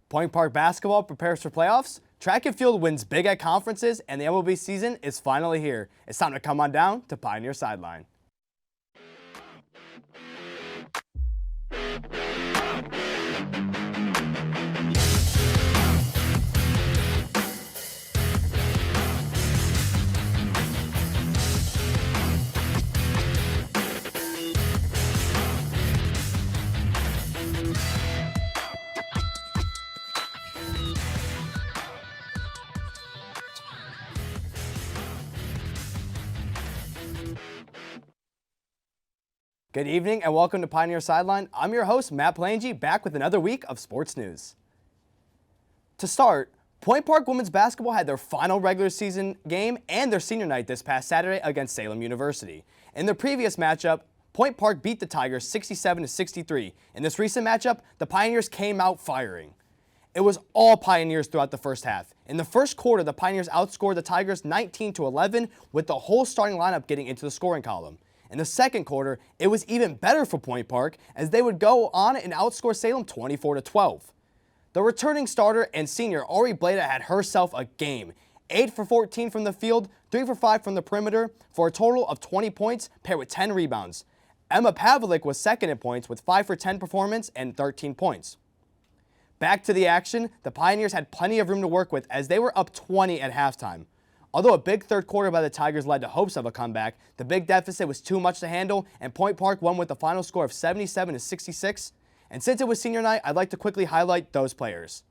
Point Park basketball prepares for playoffs, track and field wins big at conferences, and the MLB season is finally here. It's time to come on down to Pioneer Sideline. Good evening and welcome to Pioneer Sideline. I'm your host, Matt Plangy, back with another week of sports news. To start, Point Park women's basketball had their final regular season game and their senior night this past Saturday against Salem University. In the previous matchup, Point Park beat the Tigers 67-63. In this recent matchup, the Pioneers came out firing. It was all Pioneers throughout the first half. In the first quarter, the Pioneers outscored the Tigers 19-11 with the whole starting lineup getting into the scoring column. In the second quarter, it was even better for Point Park as they would go on and outscore Salem 24-12. The returning starter and senior Ari Blada had herself a game. 8 for 14 from the field, 3 for 5 from the perimeter for a total of 20 points paired with 10 rebounds. Emma Pavlik was second in points with 5 for 10 performance and 13 points. Back to the action, the Pioneers had plenty of room to work with as they were up 20 at halftime. Although a big third quarter by the Tigers led to hopes of a comeback, the big deficit was too much to handle, and Point Park won with a final score of 77-66. And since it was senior night, I'd like to quickly highlight those players.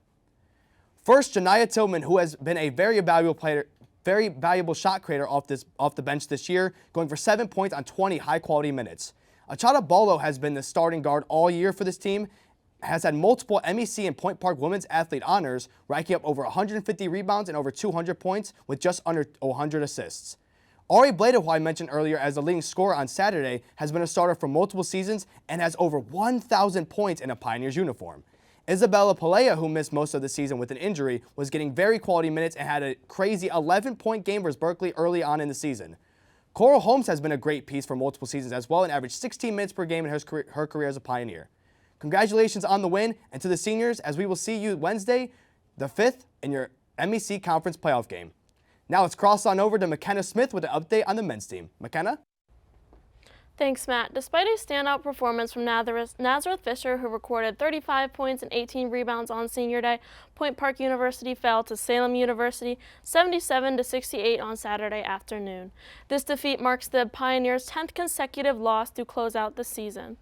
First, Janiyah Tillman, who has been a very valuable shot creator off the bench this year, going for 7 points on 20 high-quality minutes. Achata Bolo has been the starting guard all year for this team, has had multiple MEC and Point Park Women's Athlete honors, racking up over 150 rebounds and over 200 points with just under 100 assists. Ari Blada, who I mentioned earlier as the leading scorer on Saturday, has been a starter for multiple seasons and has over 1,000 points in a Pioneers uniform. Isabella Pelea, who missed most of the season with an injury, was getting very quality minutes and had a crazy 11-point game versus Berkeley early on in the season. Coral Holmes has been a great piece for multiple seasons as well and averaged 16 minutes per game in her career as a Pioneer. Congratulations on the win, and to the seniors, as we will see you Wednesday, the 5th, in your MEC Conference playoff game. Now let's cross on over to McKenna Smith with an update on the men's team. McKenna? Thanks, Matt. Despite a standout performance from Nazareth Fisher, who recorded 35 points and 18 rebounds on senior day, Point Park University fell to Salem University 77-68 on Saturday afternoon. This defeat marks the Pioneers' 10th consecutive loss to close out the season.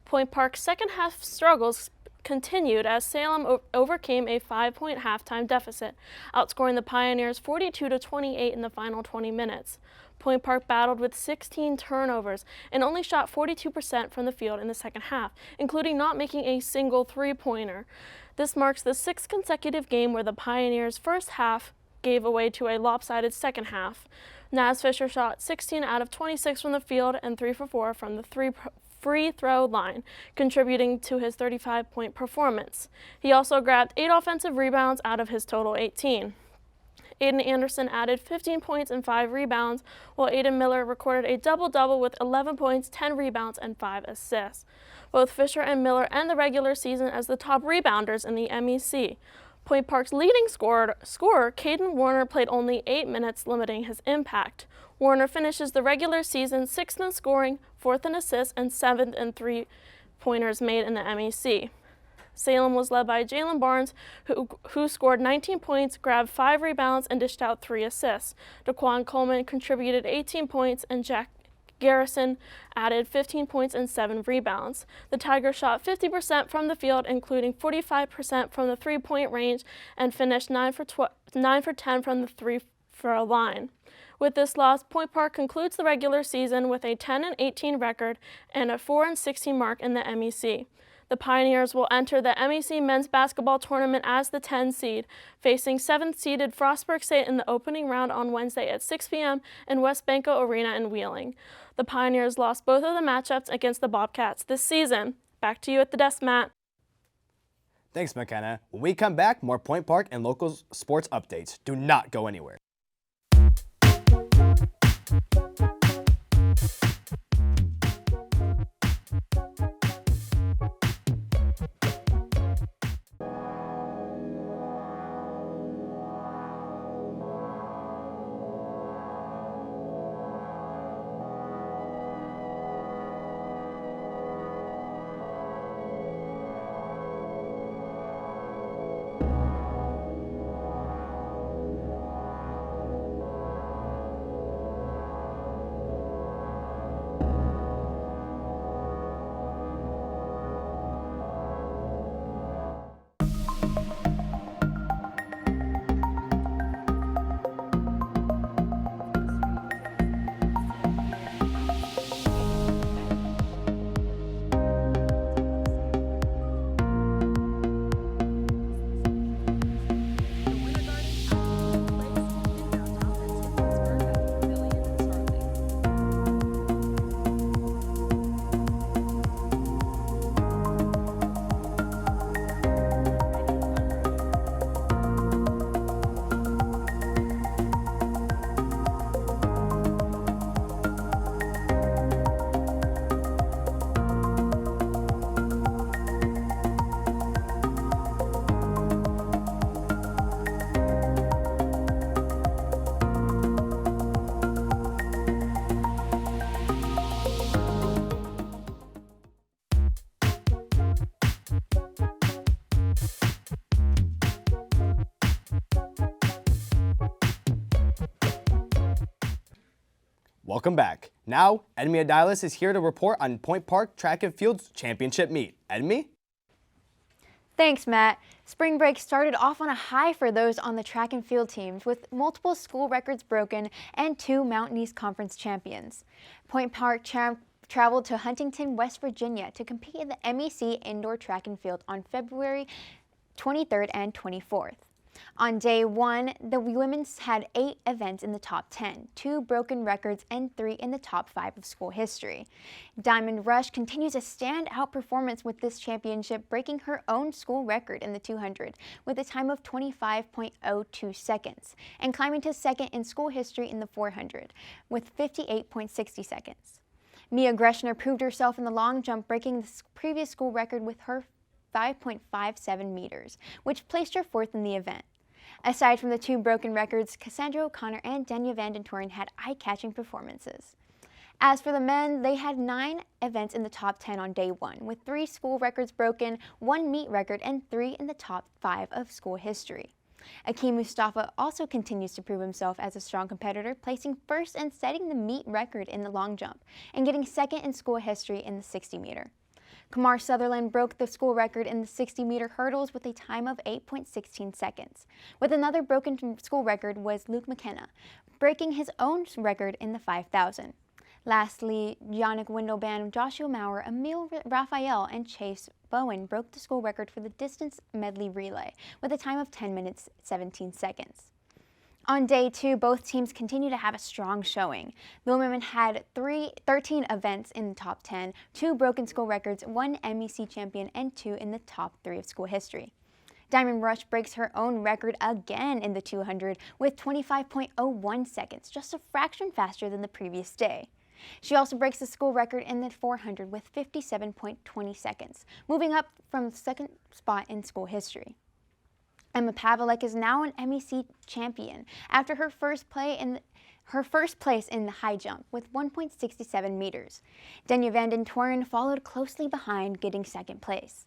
Point Park's second half struggles continued as Salem overcame a 5-point halftime deficit, outscoring the Pioneers 42-28 in the final 20 minutes. Point Park battled with 16 turnovers and only shot 42% from the field in the second half, including not making a single three-pointer. This marks the 6th consecutive game where the Pioneers' first half gave way to a lopsided second half. Naz Fisher shot 16 out of 26 from the field and 3 for 4 from the free throw line, contributing to his 35-point performance. He also grabbed 8 offensive rebounds out of his total 18. Aiden Anderson added 15 points and 5 rebounds, while Aiden Miller recorded a double-double with 11 points, 10 rebounds, and 5 assists. Both Fisher and Miller end the regular season as the top rebounders in the MEC. Point Park's leading scorer, Caden Warner, played only 8 minutes, limiting his impact. Warner finishes the regular season 6th in scoring, 4th in assists, and 7th in three-pointers made in the MEC. Salem was led by Jalen Barnes, who scored 19 points, grabbed 5 rebounds, and dished out 3 assists. Daquan Coleman contributed 18 points, and Jack Garrison added 15 points and 7 rebounds. The Tigers shot 50% from the field, including 45% from the three-point range, and finished 9 for 10 from the three-throw line. With this loss, Point Park concludes the regular season with a 10-18 record and a 4-16 mark in the MEC. The Pioneers will enter the MEC men's basketball tournament as the 10 seed, facing 7th-seeded Frostburg State in the opening round on Wednesday at 6 p.m. in West Banco Arena in Wheeling. The Pioneers lost both of the matchups against the Bobcats this season. Back to you at the desk, Matt. Thanks, McKenna. When we come back, more Point Park and local sports updates. Do not go anywhere. Welcome back. Now, Edmi Adilis is here to report on Point Park Track and Field's championship meet. Edmi? Thanks, Matt. Spring break started off on a high for those on the track and field teams, with multiple school records broken and 2 Mountain East Conference champions. Point Park traveled to Huntington, West Virginia to compete in the MEC Indoor Track and Field on February 23rd and 24th. On day 1, the women's had 8 events in the top 10, 2 broken records, and 3 in the top 5 of school history. Diamond Rush continues a standout performance with this championship, breaking her own school record in the 200 with a time of 25.02 seconds, and climbing to second in school history in the 400 with 58.60 seconds. Mia Greshner proved herself in the long jump, breaking the previous school record with her 5.57 meters, which placed her 4th in the event. Aside from the 2 broken records, Cassandra O'Connor and Denya Vanden Toren had eye-catching performances. As for the men, they had 9 events in the top 10 on day 1, with 3 school records broken, 1 meet record, and 3 in the top 5 of school history. Akeem Mustafa also continues to prove himself as a strong competitor, placing 1st and setting the meet record in the long jump, and getting 2nd in school history in the 60-meter. Kamar Sutherland broke the school record in the 60-meter hurdles with a time of 8.16 seconds. With another broken school record was Luke McKenna, breaking his own record in the 5,000. Lastly, Yannick Windelband, Joshua Maurer, Emil Raphael, and Chase Bowen broke the school record for the distance medley relay with a time of 10 minutes 17 seconds. On day 2, both teams continue to have a strong showing. The women had 13 events in the top 10, 2 broken school records, 1 MEC champion, and 2 in the top 3 of school history. Diamond Rush breaks her own record again in the 200 with 25.01 seconds, just a fraction faster than the previous day. She also breaks the school record in the 400 with 57.20 seconds, moving up from the 2nd spot in school history. Emma Pavelek is now an MEC champion after her first place in the high jump with 1.67 meters. Denya Vanden Toren followed closely behind, getting 2nd place.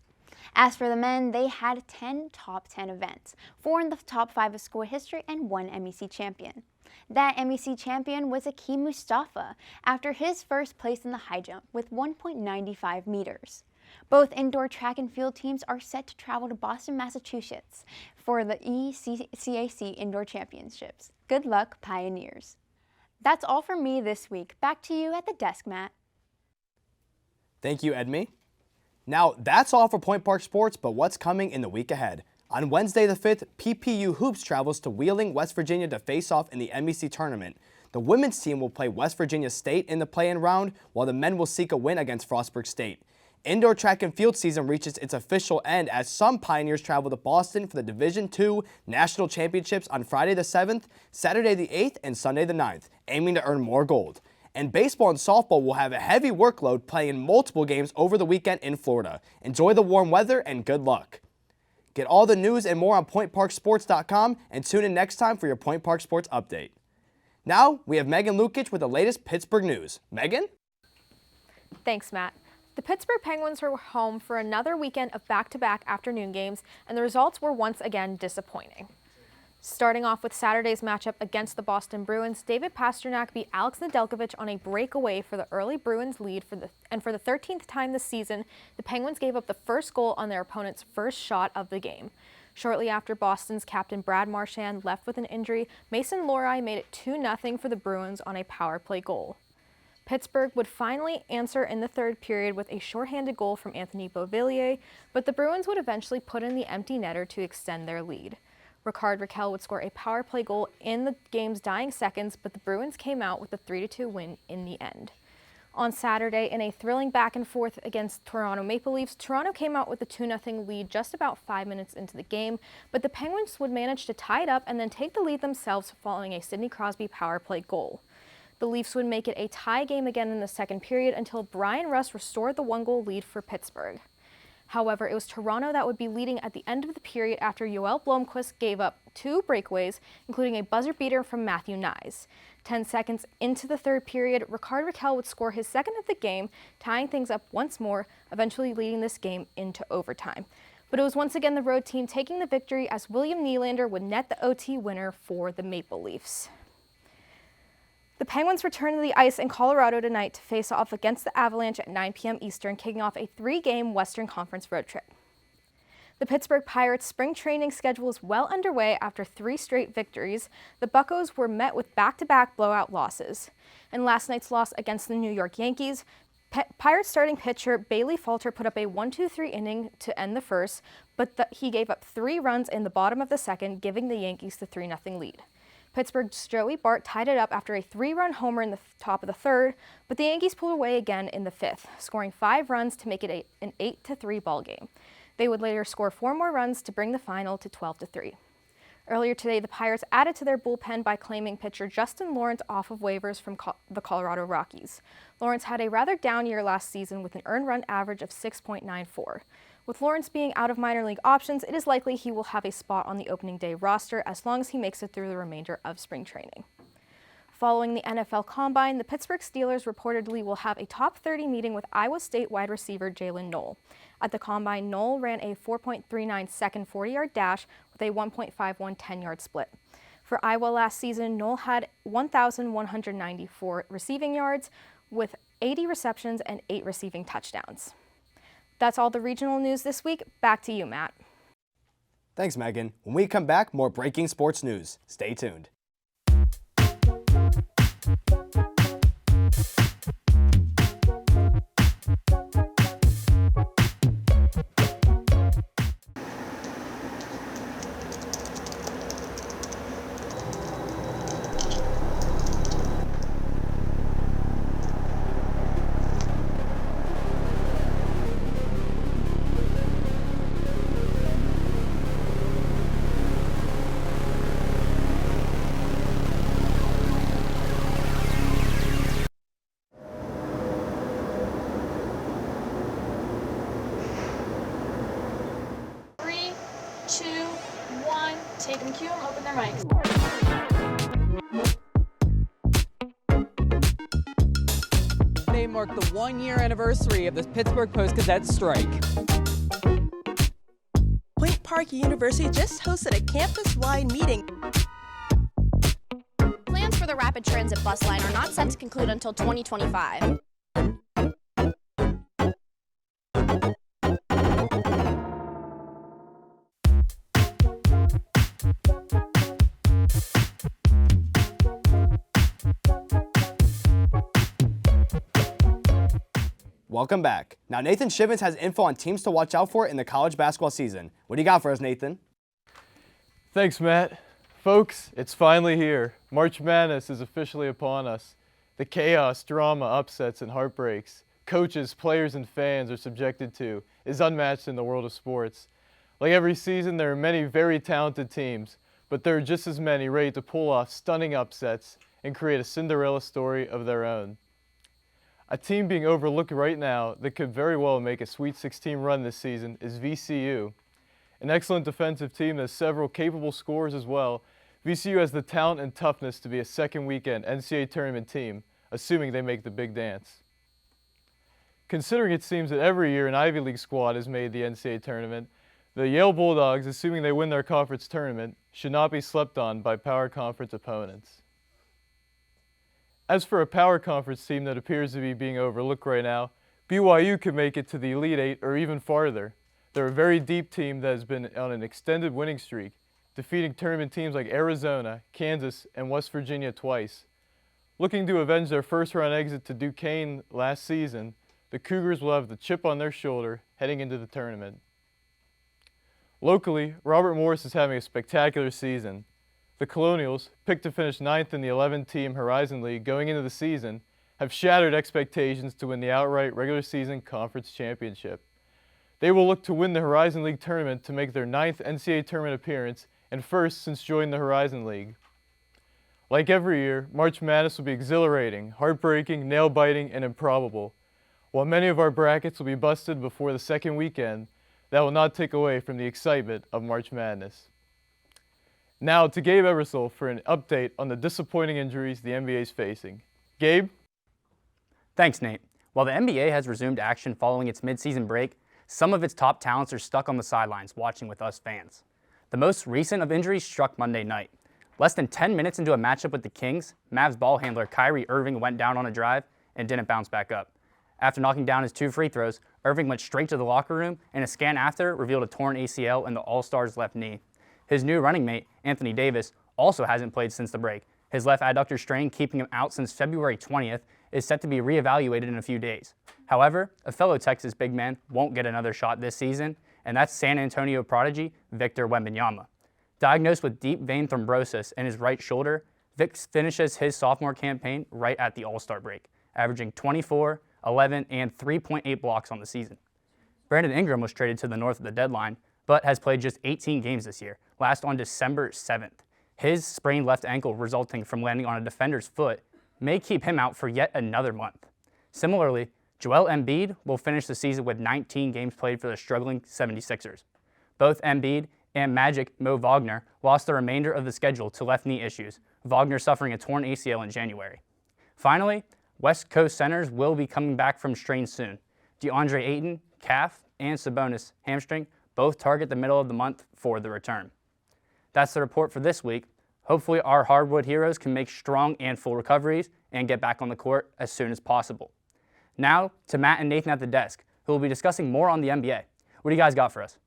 As for the men, they had 10 top 10 events, 4 in the top 5 of school history, and 1 MEC champion. That MEC champion was Akeem Mustafa after his first place in the high jump with 1.95 meters. Both indoor track and field teams are set to travel to Boston, Massachusetts for the ECAC Indoor Championships. Good luck, Pioneers. That's all for me this week. Back to you at the desk, Matt. Thank you, Edmi. Now, that's all for Point Park Sports, but what's coming in the week ahead? On Wednesday the 5th, PPU Hoops travels to Wheeling, West Virginia to face off in the MEC tournament. The women's team will play West Virginia State in the play-in round, while the men will seek a win against Frostburg State. Indoor track and field season reaches its official end as some Pioneers travel to Boston for the Division II National Championships on Friday the 7th, Saturday the 8th, and Sunday the 9th, aiming to earn more gold. And baseball and softball will have a heavy workload playing multiple games over the weekend in Florida. Enjoy the warm weather and good luck. Get all the news and more on PointParkSports.com and tune in next time for your Point Park Sports update. Now, we have Megan Lukic with the latest Pittsburgh news. Megan? Thanks, Matt. The Pittsburgh Penguins were home for another weekend of back-to-back afternoon games, and the results were once again disappointing. Starting off with Saturday's matchup against the Boston Bruins, David Pastrnak beat Alex Nedeljkovic on a breakaway for the early Bruins lead for the 13th time this season. The Penguins gave up the first goal on their opponent's first shot of the game. Shortly after Boston's captain Brad Marchand left with an injury, Mason Lohrei made it 2-0 for the Bruins on a power play goal. Pittsburgh would finally answer in the third period with a shorthanded goal from Anthony Beauvillier, but the Bruins would eventually put in the empty netter to extend their lead. Ricard Raquel would score a power play goal in the game's dying seconds, but the Bruins came out with a 3-2 win in the end. On Saturday, in a thrilling back and forth against Toronto Maple Leafs, Toronto came out with a 2-0 lead just about 5 minutes into the game, but the Penguins would manage to tie it up and then take the lead themselves following a Sidney Crosby power play goal. The Leafs would make it a tie game again in the second period until Brian Russ restored the 1-goal lead for Pittsburgh. However, it was Toronto that would be leading at the end of the period after Yoel Blomqvist gave up 2 breakaways, including a buzzer beater from Matthew Nyes. 10 seconds into the third period, Ricard Raquel would score his second of the game, tying things up once more, eventually leading this game into overtime. But it was once again the road team taking the victory as William Nylander would net the OT winner for the Maple Leafs. The Penguins return to the ice in Colorado tonight to face off against the Avalanche at 9 p.m. Eastern, kicking off a 3-game Western Conference road trip. The Pittsburgh Pirates' spring training schedule is well underway after 3 straight victories. The Buccos were met with back-to-back blowout losses. In last night's loss against the New York Yankees, Pirates starting pitcher Bailey Falter put up a 1-2-3 inning to end the first, but he gave up 3 runs in the bottom of the second, giving the Yankees the 3-0 lead. Pittsburgh's Joey Bart tied it up after a 3-run homer in the top of the third, but the Yankees pulled away again in the fifth, scoring 5 runs to make it an 8-3 ball game. They would later score 4 more runs to bring the final to 12-3. Earlier today, the Pirates added to their bullpen by claiming pitcher Justin Lawrence off of waivers from the Colorado Rockies. Lawrence had a rather down year last season with an earned run average of 6.94. With Lawrence being out of minor league options, it is likely he will have a spot on the opening day roster as long as he makes it through the remainder of spring training. Following the NFL Combine, the Pittsburgh Steelers reportedly will have a top 30 meeting with Iowa State wide receiver Jalen Knoll. At the Combine, Knoll ran a 4.39 second 40-yard dash with a 1.51 10-yard split. For Iowa last season, Knoll had 1,194 receiving yards with 80 receptions and 8 receiving touchdowns. That's all the regional news this week. Back to you, Matt. Thanks, Megan. When we come back, more breaking sports news. Stay tuned. Take them, cue them, open their mics. Today marked the 1-year anniversary of the Pittsburgh Post-Gazette strike. Point Park University just hosted a campus-wide meeting. Plans for the rapid transit bus line are not set to conclude until 2025. Welcome back. Now Nathan Shivens has info on teams to watch out for in the college basketball season. What do you got for us, Nathan? Thanks, Matt. Folks, it's finally here. March Madness is officially upon us. The chaos, drama, upsets, and heartbreaks coaches, players, and fans are subjected to is unmatched in the world of sports. Like every season, there are many very talented teams, but there are just as many ready to pull off stunning upsets and create a Cinderella story of their own. A team being overlooked right now that could very well make a Sweet 16 run this season is VCU. An excellent defensive team that has several capable scorers as well, VCU has the talent and toughness to be a second weekend NCAA tournament team, assuming they make the big dance. Considering it seems that every year an Ivy League squad has made the NCAA tournament, the Yale Bulldogs, assuming they win their conference tournament, should not be slept on by power conference opponents. As for a power conference team that appears to be being overlooked right now, BYU could make it to the Elite Eight or even farther. They're a very deep team that has been on an extended winning streak, defeating tournament teams like Arizona, Kansas, and West Virginia twice. Looking to avenge their first-round exit to Duquesne last season, the Cougars will have the chip on their shoulder heading into the tournament. Locally, Robert Morris is having a spectacular season. The Colonials, picked to finish 9th in the 11-team Horizon League going into the season, have shattered expectations to win the outright regular season conference championship. They will look to win the Horizon League tournament to make their 9th NCAA tournament appearance and first since joining the Horizon League. Like every year, March Madness will be exhilarating, heartbreaking, nail-biting, and improbable. While many of our brackets will be busted before the second weekend, that will not take away from the excitement of March Madness. Now to Gabe Ebersol for an update on the disappointing injuries the NBA is facing. Gabe? Thanks, Nate. While the NBA has resumed action following its midseason break, some of its top talents are stuck on the sidelines watching with us fans. The most recent of injuries struck Monday night. Less than 10 minutes into a matchup with the Kings, Mavs ball handler Kyrie Irving went down on a drive and didn't bounce back up. After knocking down his 2 free throws, Irving went straight to the locker room, and a scan after revealed a torn ACL in the All-Star's left knee. His new running mate, Anthony Davis, also hasn't played since the break. His left adductor strain, keeping him out since February 20th, is set to be reevaluated in a few days. However, a fellow Texas big man won't get another shot this season, and that's San Antonio prodigy Victor Wembanyama. Diagnosed with deep vein thrombosis in his right shoulder, Vic finishes his sophomore campaign right at the All-Star break, averaging 24, 11, and 3.8 blocks on the season. Brandon Ingram was traded to the North at the deadline, but has played just 18 games this year, last on December 7th. His sprained left ankle resulting from landing on a defender's foot may keep him out for yet another month. Similarly, Joel Embiid will finish the season with 19 games played for the struggling 76ers. Both Embiid and Magic Mo Wagner lost the remainder of the schedule to left knee issues, Wagner suffering a torn ACL in January. Finally, West Coast centers will be coming back from strain soon. DeAndre Ayton, calf, and Sabonis, hamstring, both target the middle of the month for the return. That's the report for this week. Hopefully our hardwood heroes can make strong and full recoveries and get back on the court as soon as possible. Now to Matt and Nathan at the desk, who will be discussing more on the NBA. What do you guys got for us?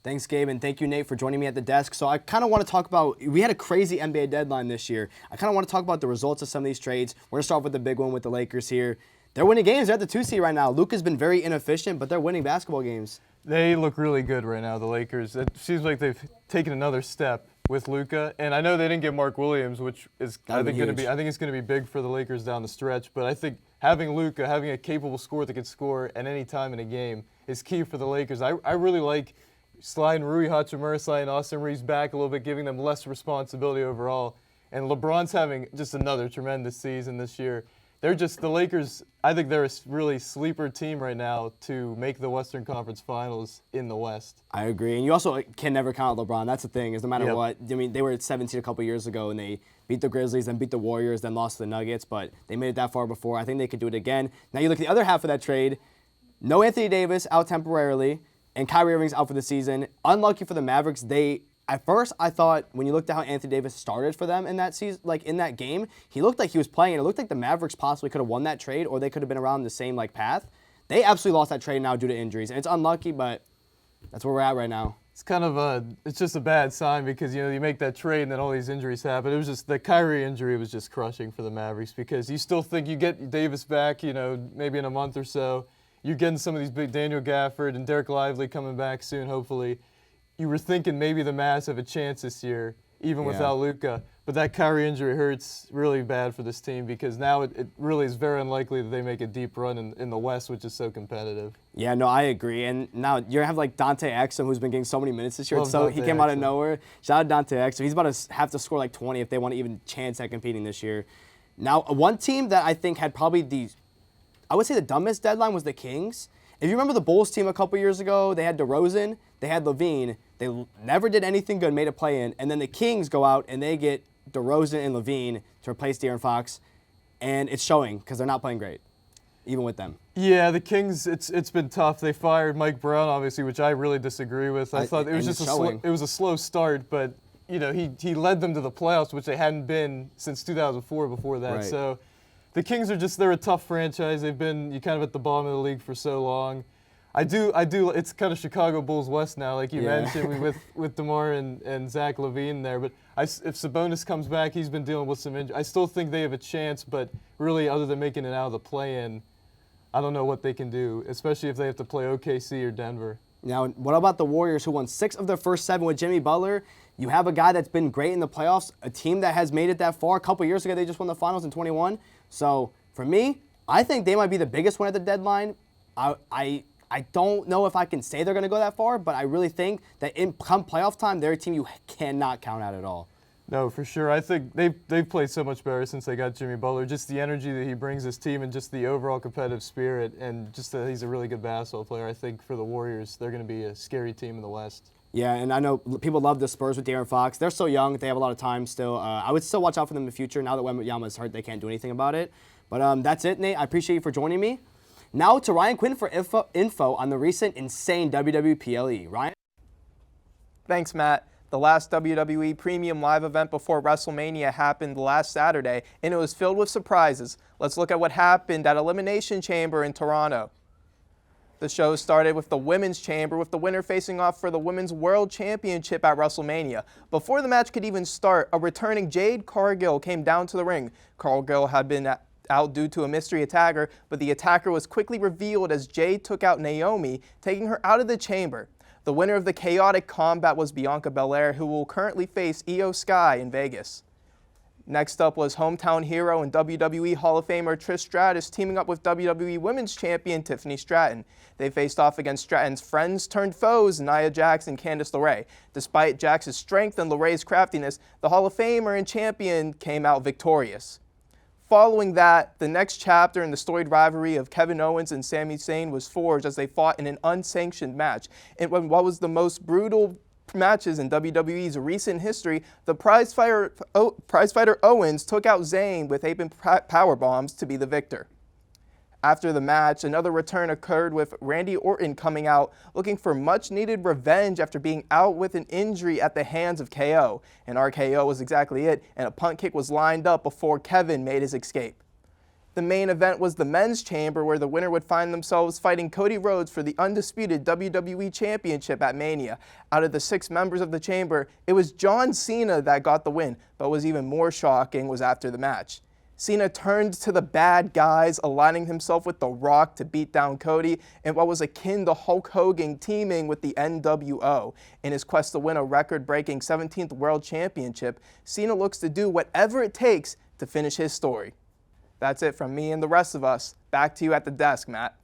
Thanks, Gabe, and thank you, Nate, for joining me at the desk. So I kind of want to talk about, we had a crazy NBA deadline this year. I kind of want to talk about the results of some of these trades. We're going to start with the big one with the Lakers here. They're winning games. They're at the 2 seed right now. Luka's been very inefficient, but they're winning basketball games. They look really good right now, the Lakers. It seems like they've taken another step with Luka, and I know they didn't get Mark Williams, which is I think it's going to be big for the Lakers down the stretch. But I think having Luka, having a capable scorer that can score at any time in a game, is key for the Lakers. I really like sliding Rui Hachimura, sliding Austin Reeves back a little bit, giving them less responsibility overall. And LeBron's having just another tremendous season this year. They're just, the Lakers, I think they're a really sleeper team right now to make the Western Conference Finals in the West. I agree. And you also can never count out LeBron. That's the thing, is no matter what. I mean, they were at 17 a couple years ago, and they beat the Grizzlies, then beat the Warriors, then lost to the Nuggets, but they made it that far before. I think they could do it again. Now you look at the other half of that trade, no Anthony Davis, out temporarily, and Kyrie Irving's out for the season. Unlucky for the Mavericks. At first, I thought when you looked at how Anthony Davis started for them in that season, like in that game, he looked like he was playing. It looked like the Mavericks possibly could have won that trade, or they could have been around the same path. They absolutely lost that trade now due to injuries, and it's unlucky, but that's where we're at right now. It's kind of it's just a bad sign because you make that trade and then all these injuries happen. It was just the Kyrie injury was just crushing for the Mavericks because you still think you get Davis back, maybe in a month or so. You're getting some of these big Daniel Gafford and Derek Lively coming back soon, hopefully. You were thinking maybe the Mavs have a chance this year, even without Luka. But that Kyrie injury hurts really bad for this team because now it really is very unlikely that they make a deep run in the West, which is so competitive. Yeah, no, I agree. And now you're going to have Dante Exum, who's been getting so many minutes this year. He came out of nowhere. Shout out Dante Exum. He's about to have to score 20 if they want to even chance at competing this year. Now, one team that I think had probably I would say the dumbest deadline was the Kings. If you remember the Bulls team a couple years ago, they had DeRozan, they had LaVine. They never did anything good, made a play-in, and then the Kings go out and they get DeRozan and LaVine to replace De'Aaron Fox, and it's showing because they're not playing great, even with them. Yeah, the Kings, it's been tough. They fired Mike Brown, obviously, which I really disagree with. I thought it was just it was a slow start, but he led them to the playoffs, which they hadn't been since 2004 before that. Right. So the Kings they're a tough franchise. They've been kind of at the bottom of the league for so long. I do. It's kind of Chicago Bulls West now, like you mentioned, with DeMar and Zach LaVine there. But if Sabonis comes back, he's been dealing with some injury. I still think they have a chance, but really, other than making it out of the play-in, I don't know what they can do, especially if they have to play OKC or Denver. Now, what about the Warriors, who won 6 of their first 7 with Jimmy Butler? You have a guy that's been great in the playoffs, a team that has made it that far. A couple years ago, they just won the finals in 21. So, for me, I think they might be the biggest one at the deadline. I don't know if I can say they're going to go that far, but I really think that come playoff time, they're a team you cannot count out at all. No, for sure. I think they've played so much better since they got Jimmy Butler. Just the energy that he brings his team and just the overall competitive spirit and just that he's a really good basketball player. I think for the Warriors, they're going to be a scary team in the West. Yeah, and I know people love the Spurs with De'Aaron Fox. They're so young. They have a lot of time still. I would still watch out for them in the future. Now that Wembanyama's hurt, they can't do anything about it. But that's it, Nate. I appreciate you for joining me. Now to Ryan Quinn for info on the recent insane WWPLE. Ryan? Thanks, Matt. The last WWE Premium Live event before WrestleMania happened last Saturday, and it was filled with surprises. Let's look at what happened at Elimination Chamber in Toronto. The show started with the Women's Chamber, with the winner facing off for the Women's World Championship at WrestleMania. Before the match could even start, a returning Jade Cargill came down to the ring. Cargill had been out due to a mystery attacker, but the attacker was quickly revealed as Jade took out Naomi, taking her out of the chamber. The winner of the chaotic combat was Bianca Belair, who will currently face Io Sky in Vegas. Next up was hometown hero and WWE Hall of Famer Trish Stratus teaming up with WWE Women's Champion Tiffany Stratton. They faced off against Stratton's friends turned foes, Nia Jax and Candice LeRae. Despite Jax's strength and LeRae's craftiness, the Hall of Famer and champion came out victorious. Following that, the next chapter in the storied rivalry of Kevin Owens and Sami Zayn was forged as they fought in an unsanctioned match. In what was the most brutal matches in WWE's recent history, the prizefighter Owens took out Zayn with 8 power bombs to be the victor. After the match, another return occurred with Randy Orton coming out looking for much-needed revenge after being out with an injury at the hands of KO. And RKO was exactly it, and a punt kick was lined up before Kevin made his escape. The main event was the Men's Chamber, where the winner would find themselves fighting Cody Rhodes for the undisputed WWE Championship at Mania. Out of the 6 members of the Chamber, it was John Cena that got the win, but what was even more shocking was after the match. Cena turned to the bad guys, aligning himself with The Rock to beat down Cody in what was akin to Hulk Hogan teaming with the NWO. In his quest to win a record-breaking 17th World Championship, Cena looks to do whatever it takes to finish his story. That's it from me and the rest of us. Back to you at the desk, Matt.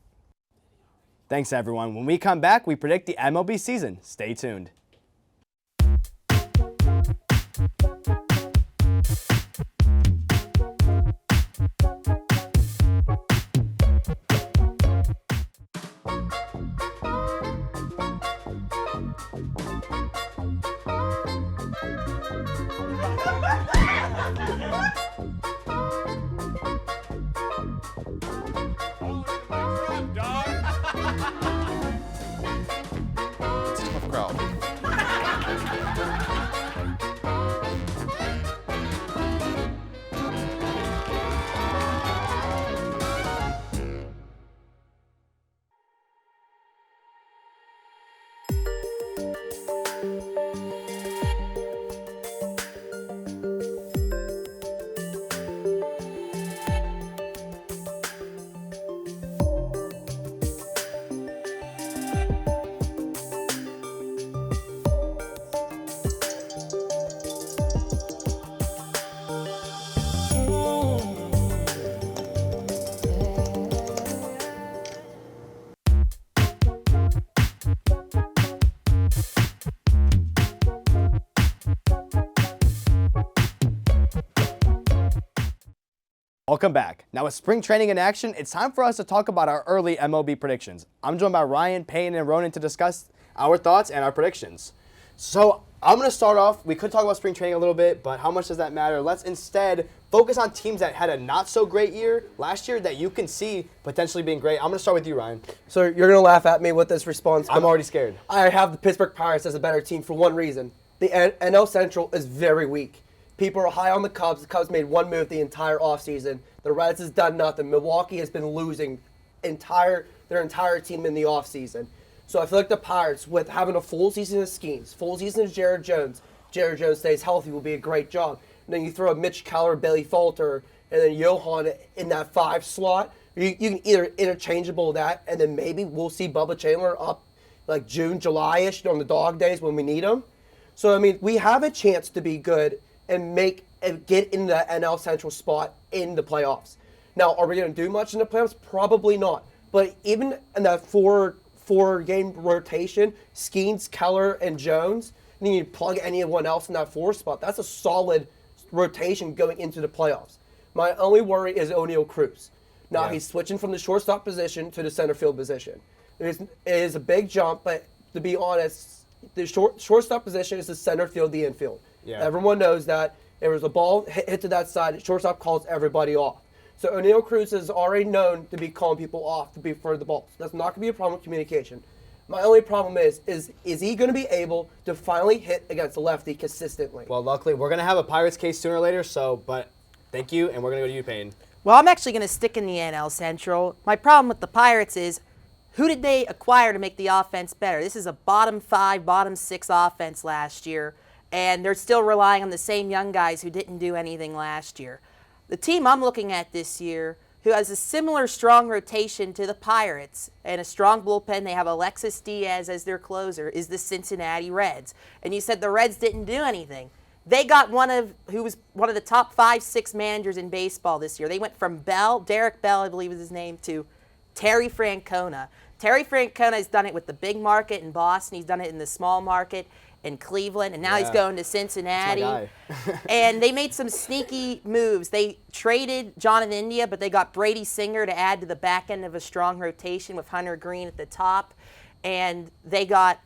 Thanks, everyone. When we come back, we predict the MLB season. Stay tuned. Welcome back. Now with spring training in action, it's time for us to talk about our early MLB predictions. I'm joined by Ryan, Payne, and Ronan to discuss our thoughts and our predictions. So I'm going to start off. We could talk about spring training a little bit, but how much does that matter? Let's instead focus on teams that had a not so great year last year that you can see potentially being great. I'm going to start with you, Ryan. So you're going to laugh at me with this response. I'm already scared. I have the Pittsburgh Pirates as a better team for one reason. The NL Central is very weak. People are high on the Cubs. The Cubs made one move the entire offseason. The Reds has done nothing. Milwaukee has been losing their entire team in the offseason. So I feel like the Pirates, with having a full season of Skeens, full season of Jared Jones stays healthy, will be a great job. And then you throw a Mitch Keller, Billy Falter, and then Johan in that 5 slot. You can either interchangeable that, and then maybe we'll see Bubba Chandler up like June, July-ish on the dog days when we need him. So, I mean, we have a chance to be good and get in the NL Central spot in the playoffs. Now, are we going to do much in the playoffs? Probably not. But even in that four-game rotation, Skeens, Keller, and Jones, and then you plug anyone else in that 4 spot, that's a solid rotation going into the playoffs. My only worry is O'Neal Cruz. Now, he's switching from the shortstop position to the center field position. It is a big jump, but to be honest, the shortstop position is the center field, the infield. Yeah. Everyone knows that. There was a ball hit to that side, shortstop calls everybody off. So O'Neal Cruz is already known to be calling people off for the balls. That's not going to be a problem with communication. My only problem is he going to be able to finally hit against the lefty consistently? Well, luckily, we're going to have a Pirates case sooner or later, but thank you, and we're going to go to you, Payne. Well, I'm actually going to stick in the NL Central. My problem with the Pirates is, who did they acquire to make the offense better? This is a bottom 5, bottom 6 offense last year, and they're still relying on the same young guys who didn't do anything last year. The team I'm looking at this year, who has a similar strong rotation to the Pirates and a strong bullpen, they have Alexis Diaz as their closer, is the Cincinnati Reds. And you said the Reds didn't do anything. They got who was one of the top 5, 6 managers in baseball this year. They went from Derek Bell, I believe is his name, to Terry Francona. Terry Francona has done it with the big market in Boston. He's done it in the small market in Cleveland, and now he's going to Cincinnati. That's my guy. And they made some sneaky moves. They traded Jonathan India, but they got Brady Singer to add to the back end of a strong rotation with Hunter Green at the top. And they got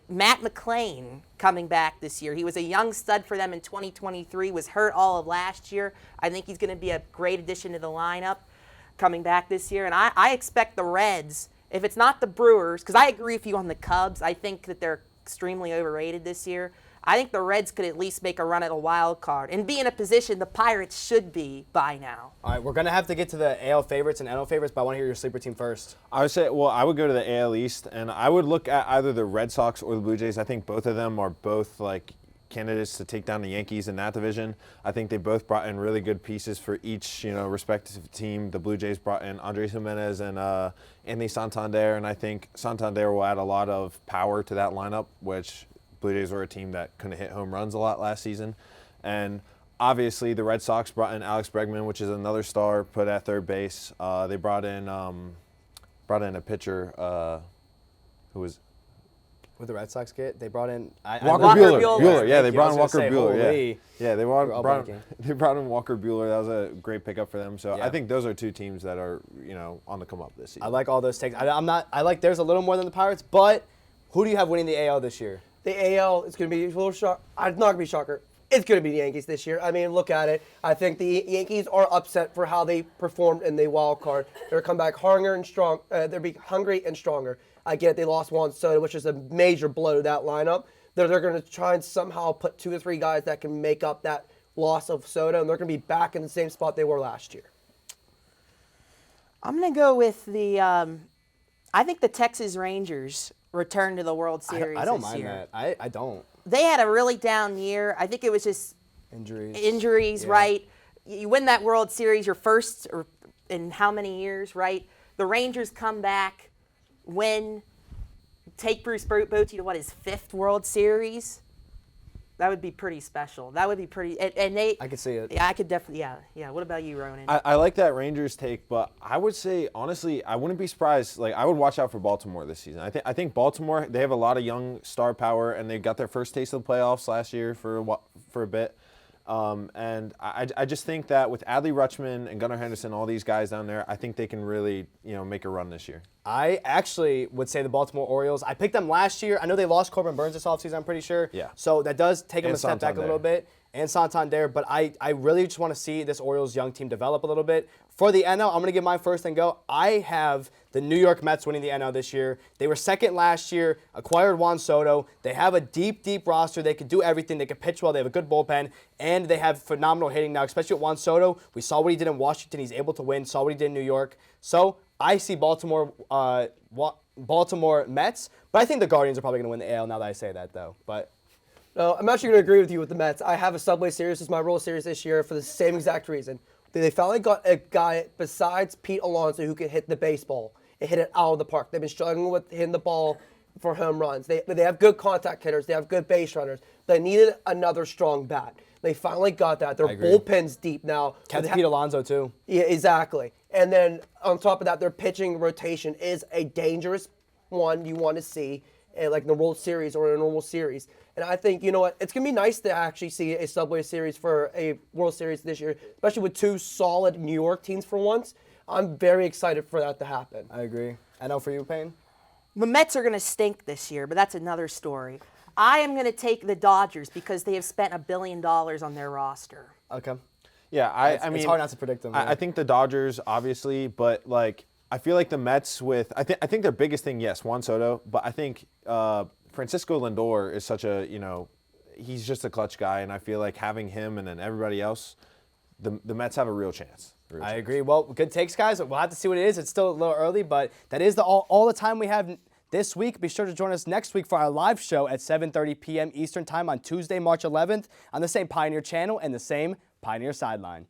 Matt McClain coming back this year. He was a young stud for them in 2023, was hurt all of last year. I think he's going to be a great addition to the lineup coming back this year. And I expect the Reds, if it's not the Brewers, because I agree with you on the Cubs, I think that they're extremely overrated this year. I think the Reds could at least make a run at a wild card and be in a position the Pirates should be by now. All right, we're going to have to get to the AL favorites and NL favorites, but I want to hear your sleeper team first. I would say, well, I would go to the AL East, and I would look at either the Red Sox or the Blue Jays. I think both of them are both like candidates to take down the Yankees in that division. I think they both brought in really good pieces for each, respective team. The Blue Jays brought in Andres Jimenez and Anthony Santander, and I think Santander will add a lot of power to that lineup, which Blue Jays were a team that couldn't hit home runs a lot last season. And obviously the Red Sox brought in Alex Bregman, which is another star put at third base. They brought in a pitcher who was With the Red Sox get, they brought in Walker Buehler. Yeah, they brought in Walker Buehler. Yeah, they brought in Walker Buehler. That was a great pickup for them. So I think those are two teams that are on the come up this season. I like all those takes. I like theirs a little more than the Pirates, but who do you have winning the AL this year? The AL is going to be a little shock. It's not going to be a shocker. It's going to be the Yankees this year. I mean, look at it. I think the Yankees are upset for how they performed in the wild card. They're come back hungry and strong. They'll be hungry and stronger. I get it. They lost Juan Soto, which is a major blow to that lineup. They're going to try and somehow put 2 or 3 guys that can make up that loss of Soto, and they're going to be back in the same spot they were last year. I'm going to go with I think the Texas Rangers return to the World Series I don't this mind year. that. I don't. They had a really down year. I think it was just injuries, yeah. Right? You win that World Series, your first in how many years, right? The Rangers come back, take Bruce Bochy to his 5th World Series. That would be pretty special. That would be pretty, and they. I could see it. Yeah, I could definitely. Yeah. What about you, Ronan? I like that Rangers take, but I would say honestly, I wouldn't be surprised. Like I would watch out for Baltimore this season. I think Baltimore, they have a lot of young star power, and they got their first taste of the playoffs last year for a bit. And I just think that with Adley Rutschman and Gunnar Henderson, all these guys down there, I think they can really make a run this year. I actually would say the Baltimore Orioles. I picked them last year. I know they lost Corbin Burns this offseason, I'm pretty sure. Yeah. So that does take them And a step back a Santander. little bit. And Santander, but I really just want to see this Orioles young team develop a little bit. For the NL, I'm going to give mine first and go. I have the New York Mets winning the NL this year. They were second last year, acquired Juan Soto. They have a deep, deep roster. They can do everything. They can pitch well. They have a good bullpen, and they have phenomenal hitting now, especially with Juan Soto. We saw what he did in Washington. He's able to win. Saw what he did in New York. So I see Baltimore Mets, but I think the Guardians are probably going to win the AL now that I say that, though. But No, I'm actually going to agree with you with the Mets. I have a Subway Series as my World Series this year for the same exact reason. They finally got a guy besides Pete Alonso who can hit the baseball and hit it out of the park. They've been struggling with hitting the ball for home runs. They have good contact hitters. They have good base runners. They needed another strong bat. They finally got that. Their bullpen's deep now. Catch Pete Alonso, too. Yeah, exactly. And then on top of that, their pitching rotation is a dangerous one you want to see, like in the World Series or in a normal series. And I think, you know what, it's going to be nice to actually see a Subway Series for a World Series this year, especially with 2 solid New York teams for once. I'm very excited for that to happen. I agree. I know for you, Payne? The Mets are going to stink this year, but that's another story. I am going to take the Dodgers because they have spent $1 billion on their roster. Okay. Yeah, I mean, it's hard not to predict them. I think the Dodgers, obviously, but I feel like the Mets with I think their biggest thing, yes, Juan Soto, but I think Francisco Lindor is such a, he's just a clutch guy, and I feel like having him and then everybody else, the Mets have a real chance. I agree. Well, good takes, guys. We'll have to see what it is. It's still a little early, but that is all the time we have this week. Be sure to join us next week for our live show at 7:30 p.m. Eastern Time on Tuesday, March 11th on the same Pioneer channel and the same Pioneer Sideline.